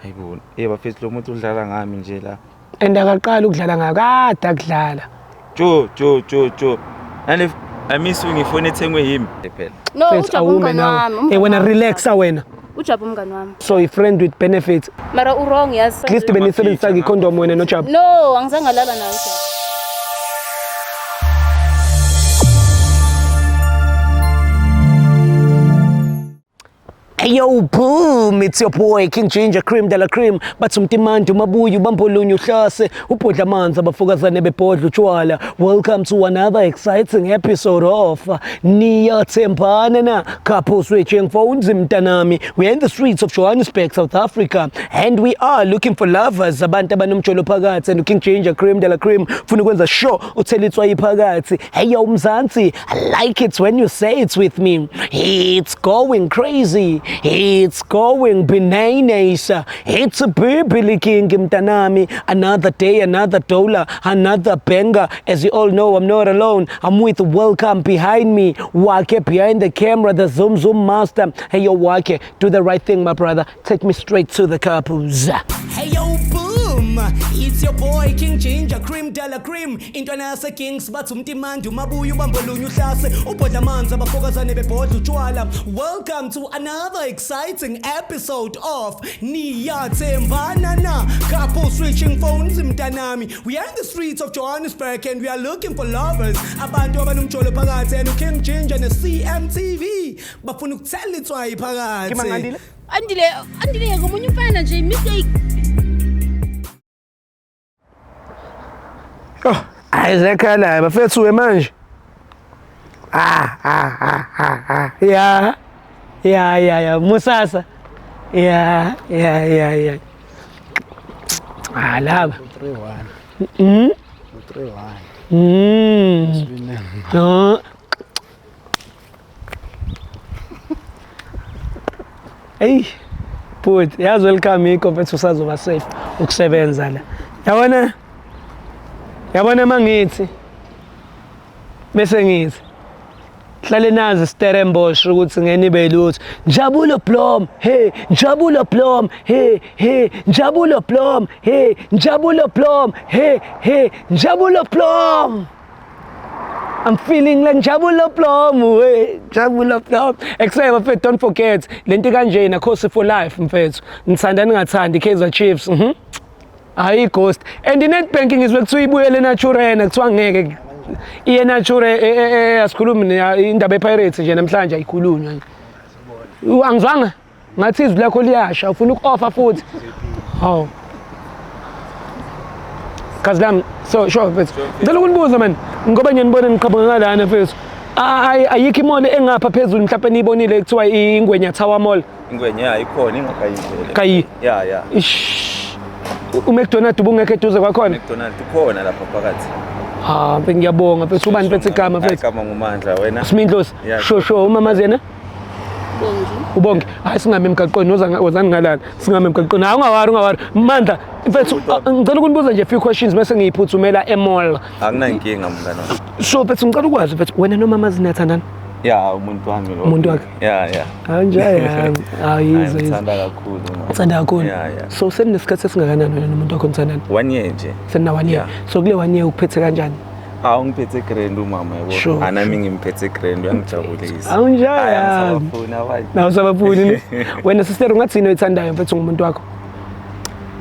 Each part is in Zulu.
Hayibo, bafethu lo muntu udlala ngami nje la. And akaqala ukudlala ngakade akudlala. Jo. Nale I miss ngifone ethengwe yimi phela. No, uJabu umngani wami. Wena relaxa wena. uJabu umngani wami. So a friend with benefits. Mara wrong yazi. At least benisebenzisa ikondom wena noJabu. No, angizange ngalala naye uJabu. Yo boom, it's your boy King Ginger Cream de la Cream. Batsumtimandi umabuyu bambolunye uhlase ubhodla amanzi abafokazane bebhodla utshwala. Welcome to another exciting episode of Niyathembana na Couple Switching Phones mntanami. We're in the streets of Johannesburg, South Africa, and we are looking for lovers abantu abanomjolo phakathi. And King Ginger Cream de la Cream funa ukwenza show uthelitswa iphakathi. Hey yo Mzansi, I like it when you say it with me. It's going crazy. It's going bananas. It's a Bibli King mtanami. Another day, another dollar, another banger. As you all know, I'm not alone. I'm with Welcome behind me. Wake behind the camera, the Zoom master. Hey yo, Wake, do the right thing, my brother. Take me straight to the couples. Hey yo, boom! It's your boy King Ginger Cream de la Cream. Intwana yase Kings batsumtimandi umabuyu bambolunye uhlase ubhodla amanzi abafokazane bebhodla utshwala. Welcome to another exciting episode of Niyathembana na Couple Switching Phones mntanami. We are in the streets of Johannesburg and we are looking for lovers. Abantu abanomjolo phakathi and King Ginger ne CMTV bafuna ukuthelitswa iphakathi. Andile ngomunye umfana nje mistake. Oh, ayizekhala bafethu we manje. Yeah. Musasa. Yeah. Lava. 3-1. 3-1. No. Hey. Put, yazi welcome ikomfethu sazoba safe ukusebenza la. Yabona mangithi bese ngithi hlale nazi Stellenbosch ukuthi ngenibe lutho Njabulo Blom hey Njabulo Blom hey Njabulo Blom hey Njabulo Blom hey Njabulo Blom. I'm feeling like Njabulo Blom hey Njabulo Blom. Except mfethu don't forget lento kanje na course for life mfethu ngithanda ningathandi Kaizer Chiefs hayi ghost and net banking is bekuthiwa ibuyele naturena kuthiwa ngeke iye nature asikhulumi indaba ePirates nje namhlanje ayikhulunywa angizwanga ngathi izwi lakho liyasha ufuna uku-offer futhi hawu kazi lami so sure mfethu ngicela ukunibuza man ngoba nje nibone ngiqhamuka ngalana mfethu ayikho imall engapha phezulu mhlawumbe niyibonile kuthiwa ingwenya Tower Mall. Ingwenya ikhona ingakayivele kayi ya uMcDonald ubungekho eduze kwakhona McDonald ukhona lapha phakathi. Mfethu ngiyabonga mfethu ubani mfethu igama mfethu igama nguMandla wena Smindlosi sho umamazena ubonge hayi singame emgaqweni wozani ngalala singame emgaqweni hayi ungawari Mandla mfethu ngicela ukunibuza nje few questions bese ngiyiphuthumela emall. Akunankinga mngani wami. So mfethu ngicela ukwazi mfethu wena nomamazina yathandana? Ya umuntu wami lo. Umuntu wakhe? Ya. Kanjani? Yizo. Ngithanda kakhulu. Uthanda kakhulu? Ya. So seninesikhathi esingakanani wena nomuntu wakho nithandana? 1 year nje. Senina 1 year. So kule 1 year ukuphethe kanjani? Ungiphethe grand umama yabo. Nami ngimphethe grand uyangijabulisa. Awunjaya. Nawu sabafuni. Wena sister ungathini oyithandayo mfethu ngumuntu wakho?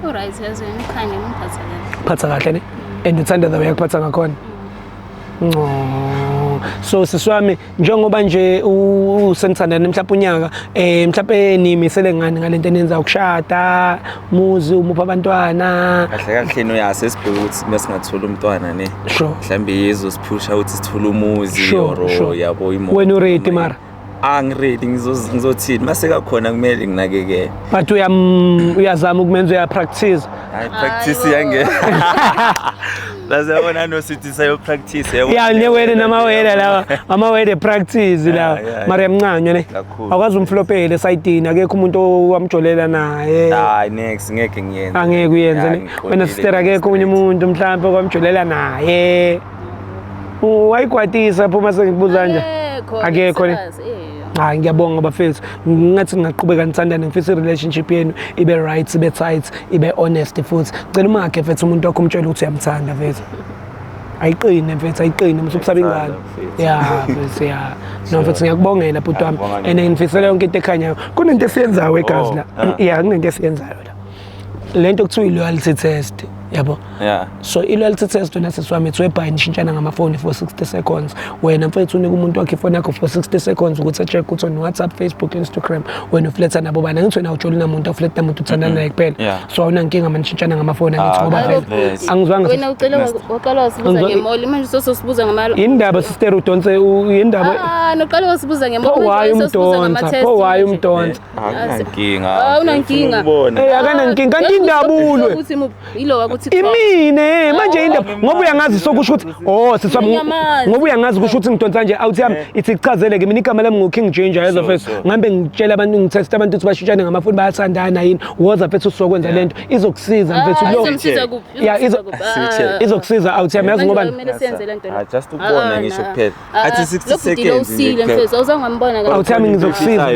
Alright yazi ngikhanye ngiphatha kahle. Phatha kahle ne? And uthanda the way yakuphatha ngakhona? So siswami njengoba nje usenithandana mhlawumbe unyaka mhlawumbe nimisele ngani ngalento enenza ukushada muzi umupha abantwana kahle noyase sibheke ukuthi mesingathola umntwana ne mhlawumbe yizosiphusha ukuthi sithule umuzi or yabo imo wena uready mara angiready ngizothini mase kakhona kumele nginakekele but uyazama ukumenza uya practice practice yange lazabona no sithi sayo practice ya newele namawele lawa amawele practice la mara yamncanywa ne akwazi umflopele sayidini akekho umuntu owamjolela naye hayi next ngeke ngiyenze angeke uyenze ne wena sister akekho umunye umuntu mhlawumbe okwamjolela naye wayikwatisa phuma sengikubuza nje akekho ne Hayi ngiyabonga bafethu. Ngathi ngingaqhubeka nithandane ngifisa i-relationship yenu ibe right, ibe tight, ibe honest futhi. Cela umakhe mfethu umuntu wakho umtshela ukuthi uyamthanda mfethu. Ayiqine mfethu, ayiqine musukusaba ingane. Yeah, mfethu yeah. No mfethu ngiyakubongela bhuti wami. And ngifisela yonke into ekhanyayo. Kunento esiyenzayo egazi la. Yeah, kunento esiyenzayo la. Lento kuthiwa i-loyalty test. Yabo. Yeah. So i-loyalty test wena sesiwami ethwebhayi nishintshana ngamafoni for 60 seconds. Wena mfethu unika umuntu wakhe ifoni yakho for 60 seconds ukuthi check ukuthi on WhatsApp, Facebook, Instagram wena ufletha nabo bana ngithi wena awujoli namuntu ufletha namuntu uthandana naye kuphela. So awunankinga manishintshana ngamafoni angithi ngoba phela angizwanga. Wena ucela waqala wasibuza ngemoli manje sosibuza ngamalo. Indaba sister udonse indaba. Noqala wasibuza ngemoli manje sosibuza ngama-test. Why umdonsa? Akunankinga. Unankinga. Akanankinga kanti indabulwe. Ukuthi yilo wakuthi Imine manje indaba ngoba uyangazi sokusho ukuthi siswami ngoba uyangazi kusho ukuthi ngidonsa nje awuthi yami ithi kuchazele ke mina igama lami nguKing Ginger as first ngambe ngitshela abantu ngitest abantu ukuthi bashintshane ngamafoni bayathandana yini woza mfethu usokwenza lento izokusiza mfethu lo izokusiza awuthi yami yazi ngoba just ukubona ngisho kuphela athi 60 seconds mfethu awuzangambona awuthi yami ngizokusiza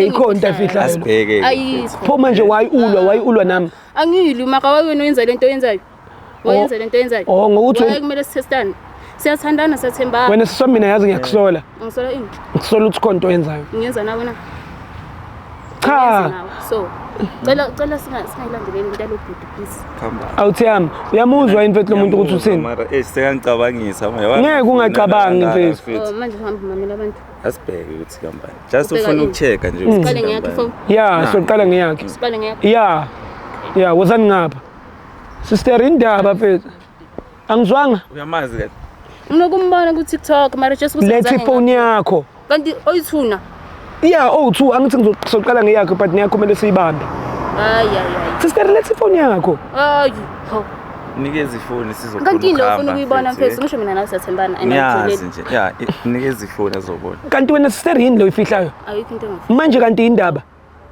ikhona afihlayo asibheke pho manje wayulwa nami angiyili maka wena wenza lento yenzayo wayenza lento yenzayo ngokuthi kumele sithestane siyathandana siyathembana wena siswa mina yazi ngiyakusola ngisola ini ngisola ukuthi khona into yenzayo ngiyenza nawe na cha so cela singayilandeleli into yalobhuti please awuthi yami uyamuzwa yini mfethu lo muntu ukuthi uthini mara sekangicabangisa ngeke ungacabangi mfethu manje hamba mamela abantu asibheke ukuthi kampani just ufuna ukuchecka nje siqale ngiyakhe phone yeah soqala ngiyakhe siqale ngiyakhe yeah wozani ngapha sister indaba mfethu angizwanga uyamazi kahle unokumbona ku TikTok mara just lethi phone yakho kanti oyithuna yeah O2 angithi ngizoqala ngiyakhe but niyakho kumele siyibambe hayi sister lethi phone yakho hayi ho nikeza ifoni sizokhona kanti lo ufuna ukuyibona mfethu ngisho mina nawe siyathembana yazi nje yeah nikeza ifoni azobona kanti wena sister yini lo ifihlayo ayikho into engafuni manje kanti indaba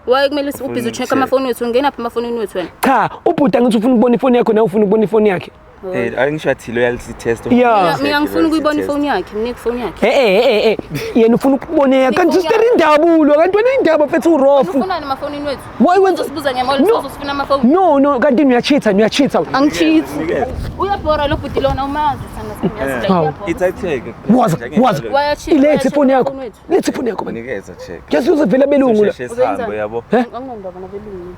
waye kumele ubhizi ucheck amafoni wethu ungena phi amafonini wethu wena cha ubhuda ngithi ufuna ukubona ifoni yakho na ufuna ukubona ifoni yakhe angisho athi loyalty test mina ngifuna ukuyibona ifoni yakhe mnika ifoni yakhe yena ufuna ukubona kanti sister indabulo kanti wena indaba mfethu urofu ufuna amafonini wethu why wenza sibuza ngemoli sifuna amafoni no kanti uyachitha angichithi uyabhora lo bhuti lona umazi sana ithatheke wazi ilethi ifoni yakho lethi ifoni yakho nikeza check just uzivela belungu la sihambe yabo angondaba nabelungu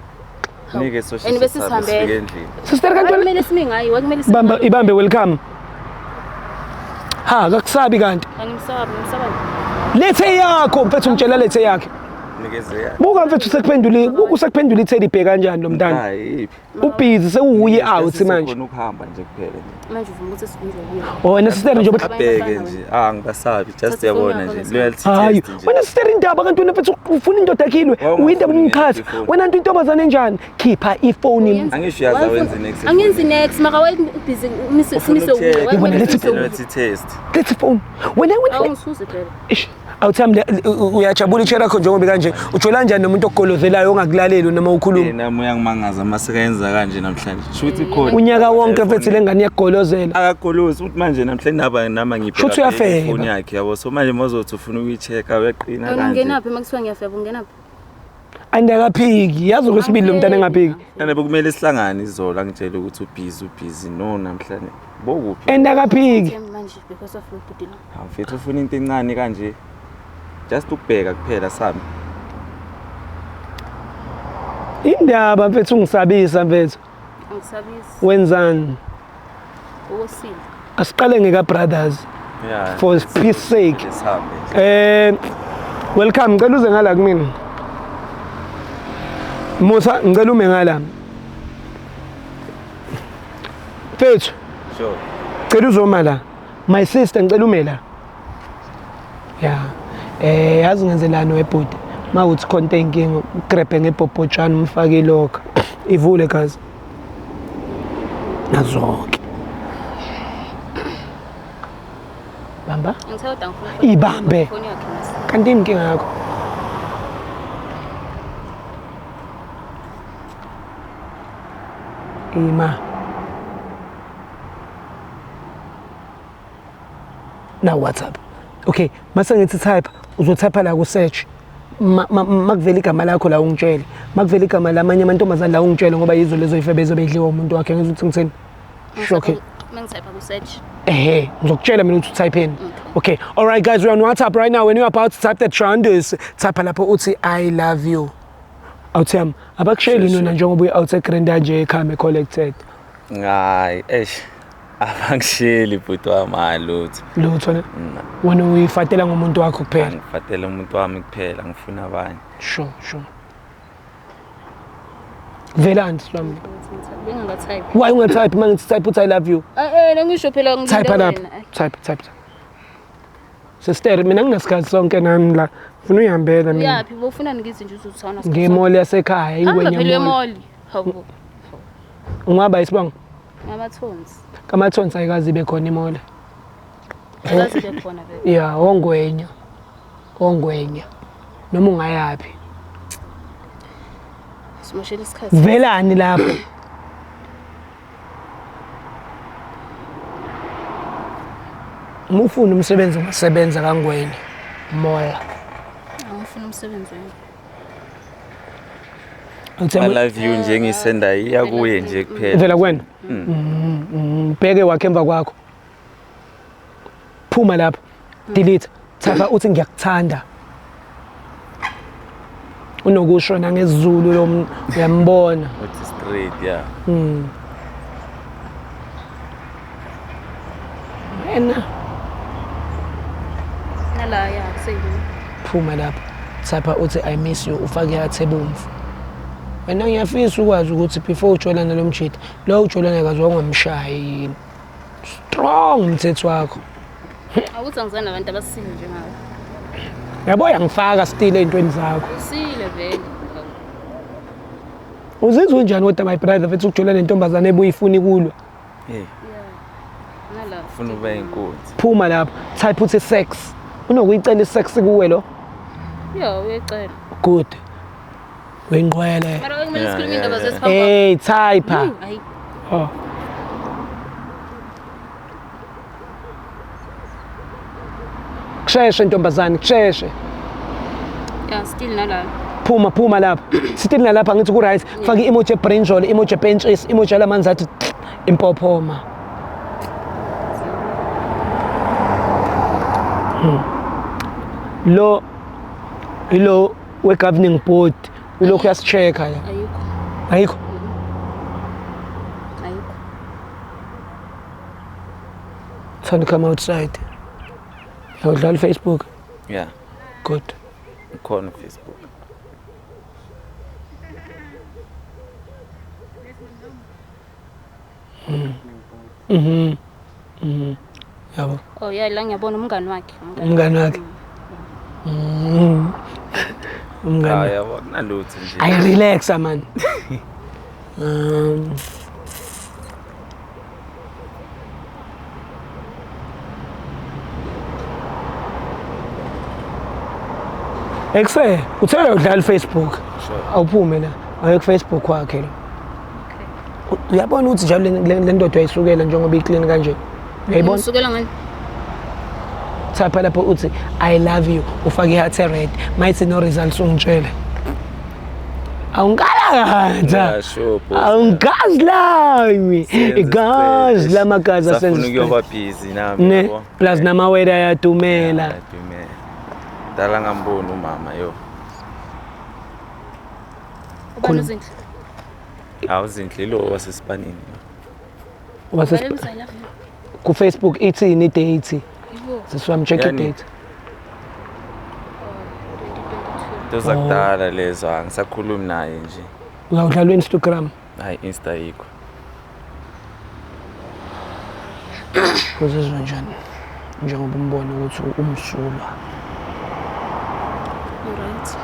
nike social sihambele sister kanti kumele simi ngayi wakumele ibambe welcome akakusabi kanti angimsabi lethe yakho mfethu ngitshela lethe yakhe nikeze buka mfethu usekuphendula itheli ibheka kanjani lo mntana hayi ubhizi sewuye out manje khona ukuhamba nje kuphela manje uvuma ukuthi sikudle wena sister nje abheke nje ngibasabi just yabona nje loyalty hayi test nje wena sister indaba kanti wena mfethu ufuna indoda yakilwe uyindaba umkhathi wena nto intombazane enjani khipha ifoni angisho yaza wenze next angenzi next maka waye busy simise loyalty test let's phone wena awungisuze phela awuthami uyajabula itshela kho njengoba kanje ujola kanjani nomuntu ogolozelayo ongakulaleli noma ukhuluma nami uyangimangaza masekayenza kanje namhlanje shuthi khona unyaka wonke mfethu lengane yakugolozela akagolozi ukuthi manje namhlanje nama ngibheka ifoni yakhe yabo so manje mazothi ufuna ukuyichecka uyaqina kanje ungenaphi makuthiwa ngiyafeba ungenaphi andakaphiki yazi okwesibili lo mntana engaphiki nane bekumele sihlangane izolo angitshela ukuthi ubhizi no namhlanje bokuphi andakaphiki manje because of lo bhuti lo mfethu ufuna into encane kanje just ukubheka kuphela sami indaba mfethu ungisabisa mfethu angisabisi wenzani uwosile asiqale ngeka brothers yeah for peace sake sihambe welcome ngicela uze ngala kumina Musa ngicela ume ngala mfethu sure ngicela uzoma la my sister ngicela ume la yeah yazi ngenzelani webhuti mawuthi khona inkinga ugrebe ngebhobhotshana umfake ilokha ivule gazi nazonke bamba ngithoda ngifuna ibambe ifoni yakhe kanti inkinga yakho ima na WhatsApp okay mase ngithi type uzothapha la ku search makuvela igama lakho la ungitshele makuvela igama lamanye amantombazane la ungitshele ngoba yizo lezo ifebe ezobedliwa umuntu wakhe ngizwe ukuthi ngithini okay Mangithapha ku search. Ngizokutshela mina ukuthi type in. Okay. All right guys, we're on WhatsApp right now. When you're about to type that Chandus, type lapho uthi I love you. Awutham, abakusheli nona njengoba uyi-out eGranda nje ekhame collected. Hayi, abangisheli bhuti wamalutho. Lutho ne? Wena uyifatela ngomuntu wakho kuphela. Ngifatela umuntu wami kuphela, ngifuna abanye. Sure. Velani Slum? Bengingatype. Why ungatype mangithi type uthi I love you? Ngisho phela ngidinga Type lapha. Type. Sister mina ngingasikhathi sonke nami la. Ufuna uyihambela mina. Yaphi bofuna ngithi nje uzothana. Ngemall yasekhaya ingwenya phela mall. emall. Hawu. Ungaba isibongo? Ngamathonsi. Kamathonsi ayikazi ibe khona imall. Akazi bekhona vele. Yeah, ongwenya. Noma ungayapi. Simoshela isikhathi. Velani lapho? Umufuna umsebenzi ungasebenza kangwenya. Moya. Angifuna umsebenzi I love you nje ngisenda iya kuye nje kuphela. Vela kwena? Bheke wakhe emva kwakho. Phuma lapha. Delete. Thapha uthi ngiyakuthanda. Unokusho nangesiZulu lo uyambona. Uthi straight yeah. Wena nala ya kuseyini. phuma lapha. Thapha uthi I miss you ufake ihathe ebomvu. Wena ngiyafisa ukwazi ukuthi before ujolana lo mjidi lo ujolana kazi wangamshayi strong umthetho wakho. Awuthi angizana nabantu abasile njengawe. Yabo yangifaka still ezintweni zakho. Usile vele. Uzizwa unjani kodwa my brother mfethu ukujolana nentombazane ebuyifuni kulwa? Nala. Ufuna ube inkunzi. Phuma lapha. Type uthi sex. Unokuyicela isex kuwe lo? Uyacela. Good. Wenqwele. Mara kumele sikhulume indaba zesiphamba. Hey, type. Hayi. Oh. Kusheshe ntombazane, kusheshe. Still nala. Phuma lapha. Still nalapha ngithi ku right. Faka i-emoji ebrinjol, emoji benches, emoji lamanzi athi impophoma. Lo we-governing board ulokhu uyasichecka la. Ayikho. Time to come outside. Udlala Facebook? Yeah. Good. Ukhona Facebook. Yabo. Oh yeah, la ngiyabona umngani wakhe. Umngani wakhe. Umngani. Yabo kunalutho nje. Ay relax man. Exe, uthela udlala Facebook. Awuphume la. Ayo ku Facebook wakhe lo. Uyabona ukuthi njalo le ndodo ayisukela njengoba iclean kanje. Uyayibona? Usukela ngani? Thapha lapho uthi I love you ufake iheart red. Mayithi no results ungitshele. Awungala Yeah, sure. awungazi lami. Igazi lamagazi Safuna asenza. ukuyoba busy nami Ne, yabo. plus namaweda ayadumela. Ayadumela. Dala ngambona umama yo. Ubani uzinhle? Awuzinhle lo wasesipanini. Wase Vele I love you. ku Facebook ithini date. Yibo. Siswami check Yani. date. Tozakudala lezo angisakhulumi naye nje. Uyawudlala Instagram. Hayi Insta yikho. Kuzizwa njani? Njengoba umbona ukuthi umsulwa. Alright.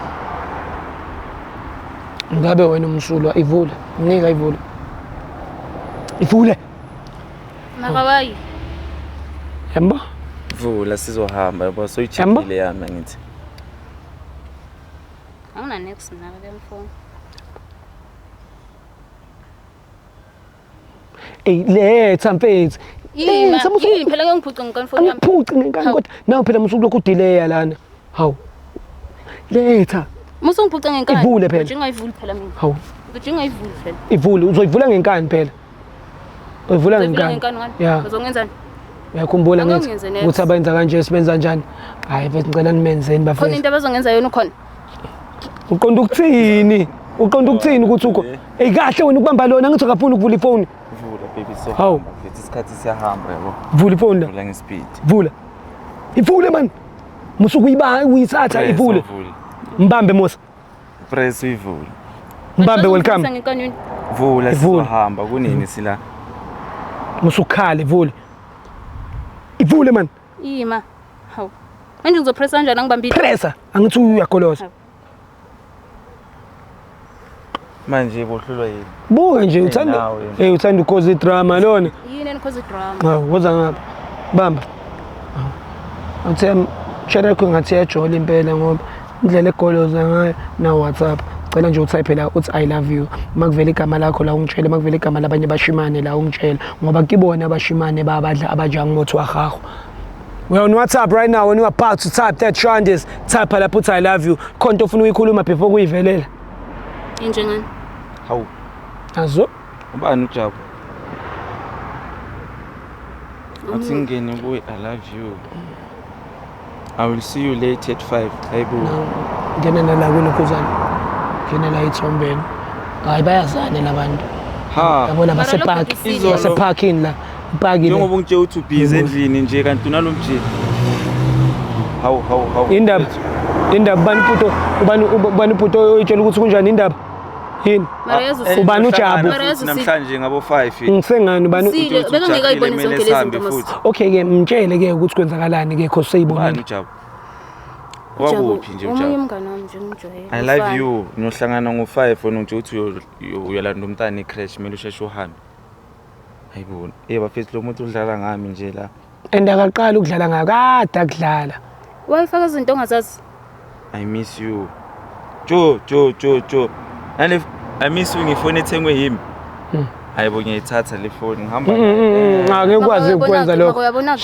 Ngabe wena umsulwa ivule. Mnika ivule. Ivule. Makawayi. Yamba? Vula sizohamba yabo soyichipile yami ngithi. Angina next mina ke mfowethu. Letha mfethu. Yini phela ngiyangiphuca ngomfowethu yami. Angiphuci ngekani kodwa nawe phela musuku lokhu delay lana. Hawu. letha Musungiphuca ngenkani. Ivule phela. Ngingayivuli phela mina. hawu Ngingayivuli phela. ivule uzoyivula ngenkani phela uyivula Ngivula ngenkani ngani? ya Uzongenzani? uyakhumbula Angenze ngithi next. ukuthi abenza kanje sibenza kanjani hayi bese ngicela nimenzeni Khona bafethu into abazongenza yona ukhona. uqonda ukuthini ukuthi ukho hey kahle wena ukubamba lona ngithi akafuni ukuvula ifoni Vula baby so. Hawu. Mfethu isikhathi siyahamba yabo. vula ifoni la Vula ngespeed. vula ivule man musuku uyithatha ivule Vula. mbambe mosa Press uyivule. mbambe welcome Ngenkani yini? Vula Ivule. sihamba kunini sila. musukhale ivule ivule man Ima. Hawu. Manje ngizopressa kanjani angibambile? pressa angithi uyagoloza Manje bohlulwa yini? buka nje uthanda nawe. uthanda ukhoza idrama lona Yini enikhoza idrama? hawu woza ngapha bamba awuthi share yakho ngathi yajola impela ngoba indlela egoloza ngayo na WhatsApp cela nje utype la uthi I love you makuvela igama lakho la ungitshele makuvela igama labanye abashimane la ungitshela ngoba kibona abashimane babadla abajanga mothi wahahu. We're on WhatsApp right now. When you're about to type that Shondes, type la put I love you. Khonto ufuna uyikhuluma before kuyivelela. Injengani? Hawu. Azo. Ubani uJabu? Athi ngene boy I love you. I will see you late at 5. Hayibo. Ngena la kulokhuzana. Ngena la ithombeni. Hayi bayazana labantu. Ha. Yabona Mara lokho basepark. kusile. Baseparking la. Ipaki Njengoba le. ungitshela ukuthi ubhizi endlini nje kanti unalomjini. Hawu. Indaba bani puto oyitshela ukuthi kunjani indaba? Yini? Mara yazi Ubani uJabu? Namhlanje ngabo 5. Ngisengani ubani? Sile bekangekayiboni zonke lezi zinto mos. Okay ke mtshele ke ukuthi kwenzakalani ke cause Ubani seyibonile. uJabu? Wakuphi nje Omunye uJabu? umngane wami nje ngijwayele. I love you. Niyohlangana ngo5 wena nje uthi uyolanda umntana ecrash kumele usheshe uhambe. Hayibona. Bafethu lo muntu udlala ngami nje la. Akaqala ukudlala ngakade akudlala. Wayifaka izinto ongazazi. I miss you. Jo. Nale I miss you ngifone ethengwe yimi. Hayibo ngiyayithatha le phone ngihamba. Ngeke ukwazi ukwenza lokho. Makuyabona.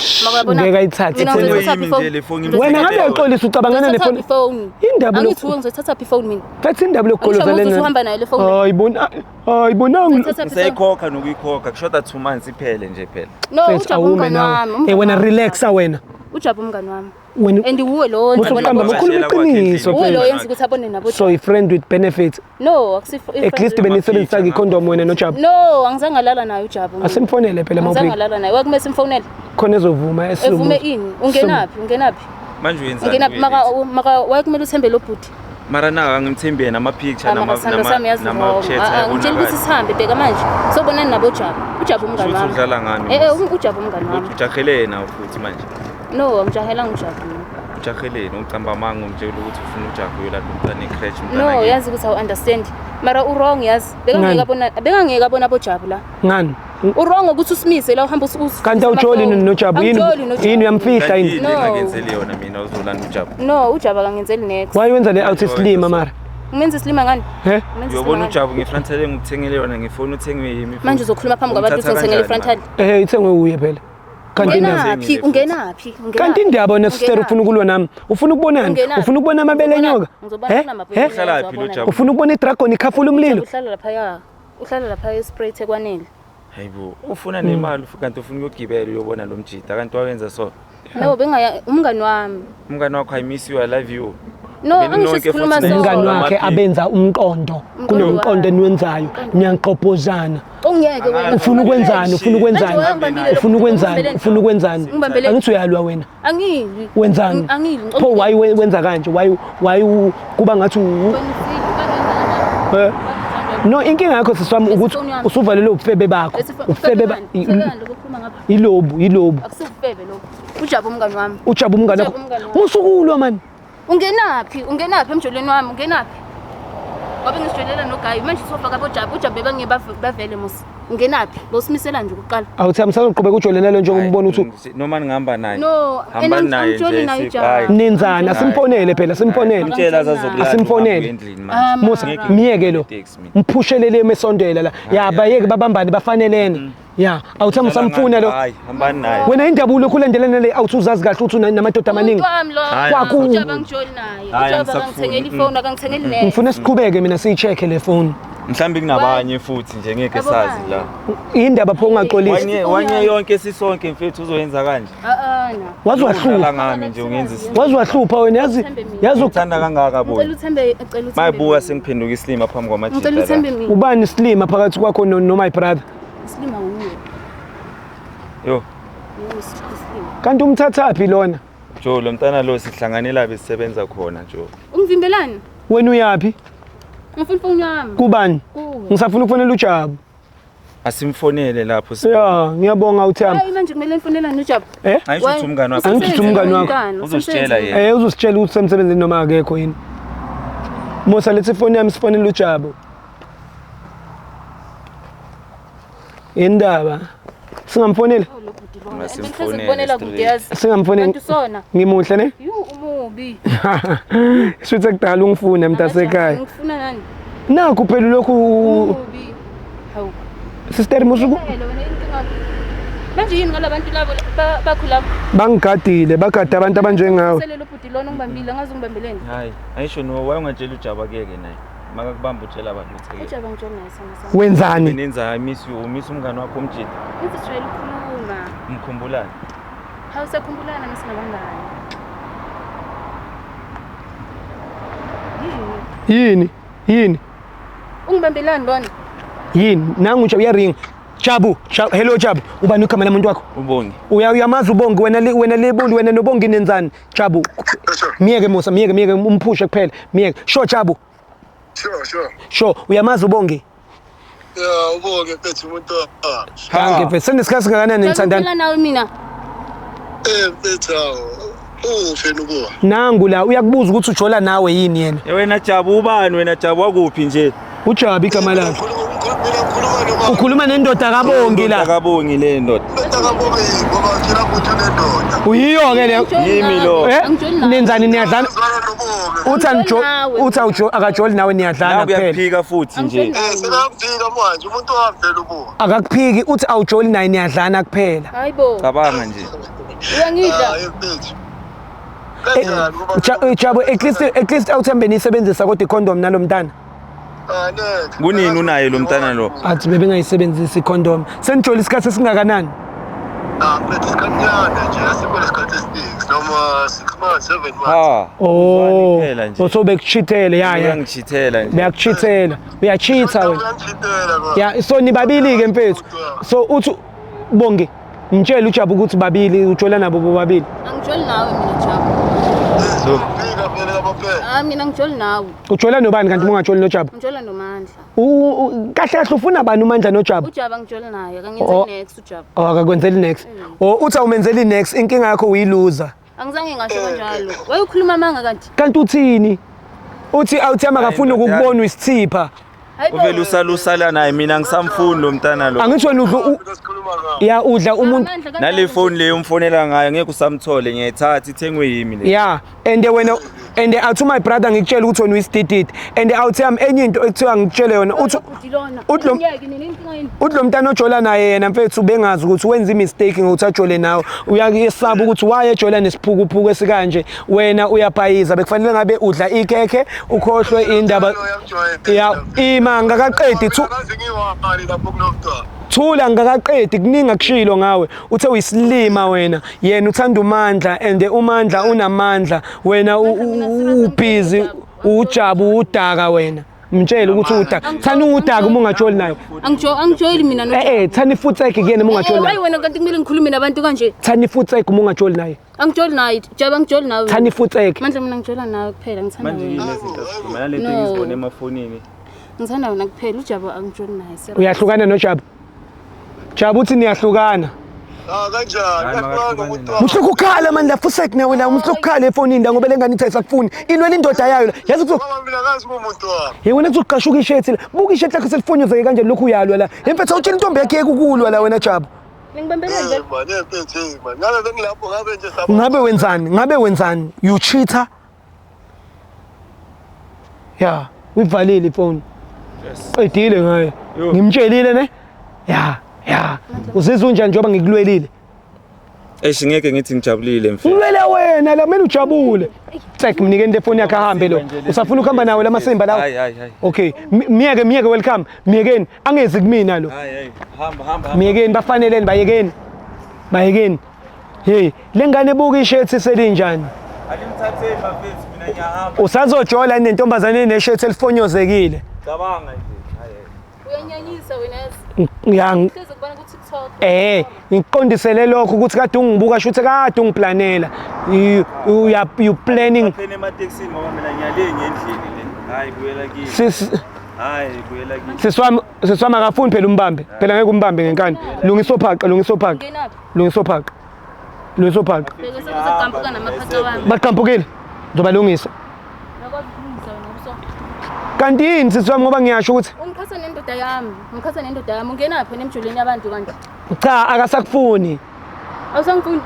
Ngeke ayithathe Ethengwe ethengwe. yimi nje le phone Wena ngabe uxolisa ucabangana Ngithatha nefoni. ifone. Indaba Angithi lokho. ngizothatha ifone mina. Fethi indaba lokukoloza Ngisho lena. uhamba nayo le phone. Hayibonanga. ngisayikhokha nokuyikhokha kushoda 2 months iphele nje phela. No, Fethi uJabu awume umngane nawe. wami. Wena relaxa wena. uJabu umngane wami. Wena And uwe lo Usuqamba ukhuluma iqiniso uwe lo phela. yenza ukuthi abone nabo. So a friend with benefits. No, akusifo. At least benisebenzisa ikondom wena noJabu. No, angizange ngalala naye uJabu. Asimfonele phela Angizange mawuphika. ngalala naye. Wakumele simfonele. Khona ezovuma Evume ini? Ungenaphi? Manje wenzani? Ungenaphi maka wayekumele uthembe lo bhuti. Mara na ngimthembe nama picture Nama nama nama chat ngitshela ukuthi sihambe bheka manje. Sobonani nabo uJabu. uJabu umngane wami. udlala ngami. uJabu umngane wami. Ujahelena futhi manje. No, angijahela uJabu. Ujahelena ucamba manga umtshela ukuthi ufuna uJabu uyolanda umntana ecrash No, yazi ukuthi awu understand. Mara wrong yazi. Bekangeke abona boJabu la. Ngani? Wrong ukuthi usimise la uhamba Kanti awujoli noJabu yini uyamfihla yini? No. Ngenzele yona mina uzolanda uJabu. No, uJabu akangenzeli next. Why wenza le out slim mara? Ngimenza islima ngani? He? Uyobona uJabu ngifrontale ngikuthengele yona ngifona uthengwe yimi. Manje uzokhuluma phambi kwabantu ukuthi ngithengele frontal. Ithengwe uye phela. Ungenaphi? Kanti indaba wena sister ufuna ukulwa nami. Ufuna ukubonana? Ufuna ukubona amabele nyoka? Uhlala phi lo Jabu? Ufuna ukubona idragon ikhafula umlilo? Uhlala lapha eSpray eThekwani. Hayibo, ufuna nemali kanti ufuna ukugibela uyobona lo mjida kanti wawenza so. No, bengaya umngani wami. Umngani wakho I miss you I love you. No, angisikhuluma so. Umngani wakhe abenza umqondo. Kunomqondo eniwenzayo. Niyanqophozana. Ongeke wena. Ufuna ukwenzani? Angithi uyalwa wena. Angili. Wenzani? Angili. Pho why wenza kanje? Why kuba ngathi No, inkinga yakho siswami ukuthi usuvalele ubufebe bakho. Ubufebe ilobu. Akusifebe lo. uJabu umngani wami. uJabu umngani wakho. Musukulwa man. Ungenaphi emjolweni wami? Ungenaphi? Wabe ngisijolela noGayi manje sofaka boJabu. uJabu bebangeke bavele musi. Ungenaphi? Bosimisela nje ukuqala. Awuthi amsaqhubeka ujolena lo njengombona uthi noma ngihamba naye. No, hamba naye nje. nenzana asimfonele phela simfonele. Utshela azazokulanda. Asimfonele. Musa miyeke lo. Mphushele le mesondela la. Yaba yeke babambane bafanelene. ya awuthama usamfuna lo Hayi, hambani naye. wena indaba ulokhu ulandelana le awuthuzazi kahle uthi unamadoda amaningi Kwaku- ujaba ngijoli naye Hayi, ujaba angisakufuni. akangithengeli ifoni akangithengeli net ngifuna siqhubeke mina siyi-check-e le phone Mhlawumbe kunabanye futhi nje ngeke Yabo sazi bani? la. indaba pho ungaxolisi Wanye yonke sisonke mfethu uzoyenza kanje. wazi Udlala wahlupha ngami nje ungenza wazi wahlupha wena yazi Uthanda kangaka Ngicela boy. uthembe ngicela uthembe Mayibuka sengiphenduka islima phambi kwamajita. ngicela uthembe la. mina ubani isilima phakathi kwakho no-my brother isilima wuwe Yo, isilima kanti umthathaphi lona Jo lo mntana lo sihlanganela besisebenza khona Jo. ungivimbelani wena uyaphi ngifuna ifoni yami kubani kuwe ngisafuna ukufonela ujabu Asimfonele lapho ya ngiyabonga uthamba hayi manje kumele nifonelane nojaba Ayisho uthi umngane wakho. Angithi umngani wakho. Uzositshela yena. uzositshela ukuthi semsebenzini noma akekho yini Musa lethi ifoni yami sifonela ujabu indaba singamfonela Ngibonela kude yazi singamfonela kanti sona ngimuhle ne yu umubi Shuthi kudala ungifuna mntasekhaya ngifuna nani nakho phela lokhu umubi hawu sister Musuku wena inkinga manje yini ngalabantu labo bakhulapha bangigadile bagada abantu abanjengawe selelo bhuti lona ngibambile ngaze ngibambeleni Hayi, ayisho no wayongatshela ujaba keke naye. Makakubamba utshela abantu ukuthi ujaba ngijona naye sana wenzani nenza I miss you, miss umngane wakho umjita. Ithi sijwayele ukukhuluma Mkhumbulani. hawu sekhumbulana nasinabangani yini ungibambelani lona yini nangu nje uyaringa Jabu hello Jabu ubani ukhama lamuntu wakho Ubongi. uyamazi ubongi wena lebuli wena nobongi nenzani Jabu miyeke Musa miyeke umphushe kuphela miyeke sho Jabu sho uyamazi ubongi ya ubonge phethe umuntu Thank you senesikhathi kangakanani ngithandana ngicela nawe mina phethe ufeni kuwa nangu la uyakubuza ukuthi ujola nawe yini yena Wena Jabu ubani wena Jabu wakuphi nje? uJabu igama lakhe ngikhuluma noma ukhuluma nendoda kabongi la Akabongi le ndoda. ngakabonge ngoba ngila kuthi nendoda uyiyo ke le Yimi lo. nenzani niyadlana ngizana nobonge uthi akajoli nawe niyadlana Naku kuphela uyaphika futhi nje. sekamfika manje umuntu wamvela ubuwa akakuphiki uthi awujoli naye niyadlana kuphela hayibo Cabanga nje. uyangidla phethe Jabu at least awuthembe nisebenzisa kodwa icondom nalomntana Kunini unaye lo mntana lo? athi bebengayisebenzisi icondom senijoli isikhathi esingakanani phethe isikhathiyana nje asikwele isikhathi esiningi noma 6 months 7 months Ha. oh Kuphela nje. so bekuchithele ya Uyangishithela nje. beyakuchithela uyachitha wena uyangithintela ya so nibabili ke mfethu so uthi bonge mtshela uJabu ukuthi babili ujola nabo bobabili angijoli nawe mina Jabu fika phela kabaphela mina ngijoli nawe ujola nobani kanti ungajoli noJabu ngijola nomandla kahle kahle ufuna bani uMandla noJabu ujaba ngijoli naye akangenzi next ujaba akakwenzeli next uthi awumenzeli next inkinga yakho uyiloser angizange ngasho kanjalo wayekhuluma manga kanti uthini uthi awuthema akafuni ukukubona isithipha Uvela usalusala naye mina ngisamfuni lo mntana lo. angithi wena sikhuluma ngawo ya udla umuntu Nale phone leyo umfonela ngayo ngeke usamthole ngiyayithatha ithengwe yimi le. ya and wena and athi my brother ngikutshela ukuthi wena uyisididid and awuthi enye into ekuthiwa ngikutshele yona uthi uthi lo mntana ojola naye yena mfethu bengazi ukuthi wenza imistake ngokuthi ajole nawe uyakuyesaba ukuthi waye ejola nesiphukuphuku esikanje wena uyabhayiza bekufanele ngabe udla ikhekhe ukhohlwe indaba ya ima ngakaqedi thula ngakaqedi kuningi akushilo ngawe uthe uyisilima wena yena uthanda uMandla and uMandla unamandla wena ubhizi uJabu udaka wena mtshele ukuthi udaka thana udaka uma ungajoli nayo angijoli mina no thana ifutseke kuyena uma ungajoli hayi nayo wena kanti kumele ngikhulume nabantu kanje thana ifutseke uma ungajoli nayo angijoli naye Jaba angijoli nawe thana ifutseke manje mina ngijola nawe kuphela ngithanda Manje wena yini izinto sikhuluma nalento engizibone emafonini. ngithanda wena kuphela ujaba angijoli naye uyahlukana noJabu Jabu uthi niyahlukana kanjani muhloko ukhala manje la fusek nawe la muhloko ukhala efonini la ngoba lengane ithi ayisakufuni inwele indoda yayo la yazi ukuthi mina kazi kumuntu wami ye wena uzoqashuka ishethi la buka ishethi lakho selifonyozeke kanje lokhu uyalwa la emfethu awutshela intombi yakhe ukulwa la wena Jabu ngibambele nje man phethe man ngabe bengilapho ngabe nje ngabe wenzani you cheater ya uyivalile ifoni Yes. qedile ngayo Yo. ngimtshelile ne ya Ya, uzizwa unjani njengoba ngikulwelile? Eish ngeke ngithi ngijabulile mfethu. Ngilwele wena la kumele ujabule. Check mnikeni telefoni yakhe ahambe lo. Usafuna ukuhamba nawe lamasimba lawo? Hayi. Okay, miyeke welcome. Miyekeni angezi kumina lo. Hayi. Hamba. Miyekeni bafaneleni bayekeni. Hey, lengane ebuka ishirt selinjani? Alimthathe mfethu mina ngiyahamba. Usazojola nentombazane eneshirt elifonyozekile. Cabanga nje. Hayi. Uyanyanyisa wena yazi. Yang Hleze kubona ku TikTok. ngiqondisele lokho ukuthi kade ungibuka shuthi kade ungiplanela. You planning. Phene emateksini ngoba mina ngiyale ngendlini le. Hayi buyela kimi. Hayi buyela kimi. Siswama akafuni phela umbambe. Phela ngeke umbambe ngenkani. Lungiso phaqe. Ngenaphi? Lungiso phaqe. Bese sekuzeqampuka namaphaca wami. Baqampukile. Ngizobalungisa. Nakwazi ukulungisa wena ubuso. Kanti yini siswami ngoba ngiyasho ukuthi Ungikhatha nendoda yami. Ungenaphi nemjuleni yabantu kanje? cha akasakufuni. Awusangifuni?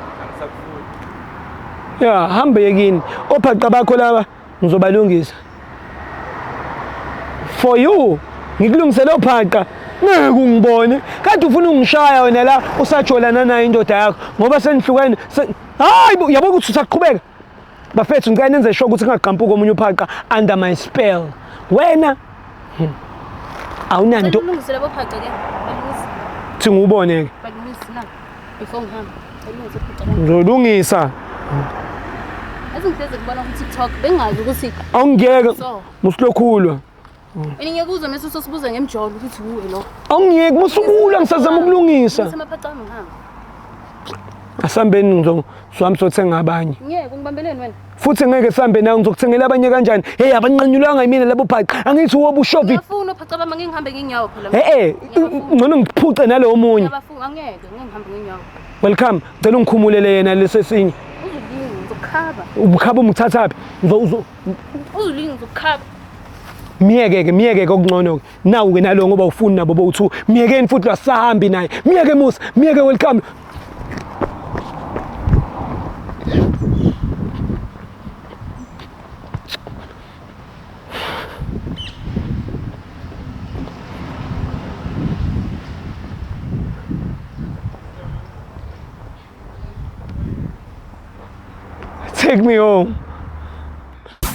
Ya hambe yekini. Ophaqa bakho laba ngizobalungisa. For you ngikulungisele ophaqa. Ngeke ungibone. Kade ufuna ungishaya wena la usajolana nayo indoda yakho ngoba senihlukene. Hayi yabo ukuthi usaqhubeka. Bafethu ngicela nenze sure ukuthi ngaqampuka omunye uphaqa under my spell. Wena awunanto Ulungisele bophaca ke. Balungisa. thi ngubone ke. Balungisa na. Before ngihamba. Balungisa bophaca. Ngizolungisa. Azingihleze kubona ku TikTok bengazi ukuthi Awungiyeke so. musilokhulwa. Ngiyekuzwa mase sosibuza ngemjolo ukuthi uwe lo. Awungiyeke musukula ngisazama ukulungisa. Semaphaca wami ngihamba. Asambeni ngizoswami sothenga abanye. Ngeke ungibambeleni wena. Futhi ngeke sihambe nawe ngizokuthengela abanye kanjani? Hey abanqanyulwanga yimina labo phaqa. Angithi woba ushovi. Ngiyafuna ophaca bami ngihambe nginyawo phela. Ngcono ngiphuce nalo omunye. Ngiyabafuna angeke ngihambe nginyawo. Welcome. Cela ungikhumulele yena lesesinye. Uzulinga ngizokhaba. Ubukhaba umthathaphi? Uzulinga ngizokhaba. Miyeke okungcono. Nawu ke nalo ngoba ufuni nabo bo2. Miyekeni futhi lwasahambi naye. Miyeke Musa, miyeke welcome. Take me home.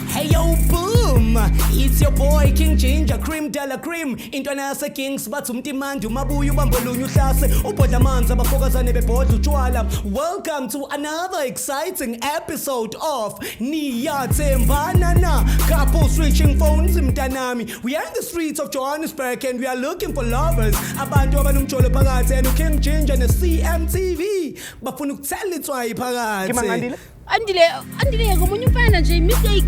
Hey yo boom, it's your boy King Ginger Cream de la Cream. Intwana yase Kings bathi umtimandi umabuya ubambolunya uhlase ubhodla amanzi abafokazane bebhodla utshwala. Welcome to another exciting episode of Niyathembana na. Couple switching phones mntanami. We are in the streets of Johannesburg and we are looking for lovers. Abantu abanomjolo phakathi and King Ginger ne CMTV bafuna ukuthela itswayi phakathi. Andile ngomunye umfana nje mistake.